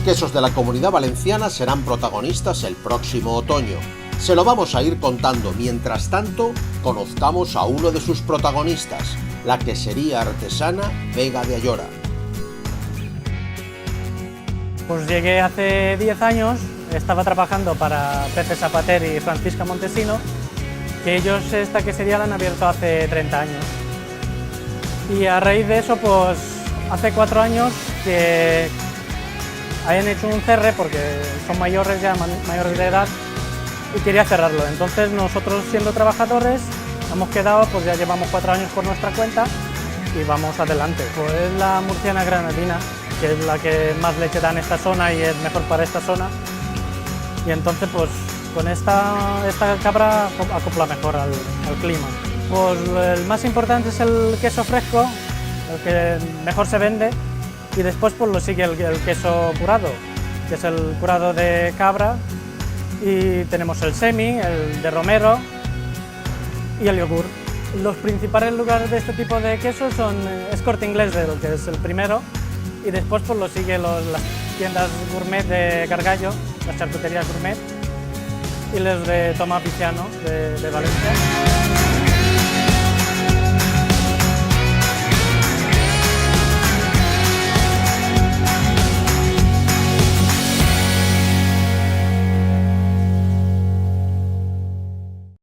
quesos de la Comunidad Valenciana serán protagonistas el próximo otoño. Se lo vamos a ir contando. Mientras tanto, conozcamos a uno de sus protagonistas, la quesería artesana Vega de Ayora. Pues llegué hace 10 años, estaba trabajando para Pepe Zapater y Francisca Montesino, que ellos esta quesería la han abierto hace 30 años. Y a raíz de eso, pues hace 4 años que hayan hecho un cierre porque son mayores ya, mayores de edad, y quería cerrarlo. Entonces nosotros, siendo trabajadores, hemos quedado, pues ya llevamos 4 años por nuestra cuenta y vamos adelante. Pues es la murciana granadina, que es la que más leche da en esta zona y es mejor para esta zona. Y entonces pues con esta cabra acopla mejor al clima. Pues el más importante es el queso fresco, el que mejor se vende, y después pues lo sigue el queso curado, que es el curado de cabra, y tenemos el semi, el de romero y el yogur. Los principales lugares de este tipo de queso es Corte Inglés, que es el primero, y después pues lo sigue las tiendas gourmet de Gargallo, las charcuterías gourmet, y los de Tomás Viciano de Valencia.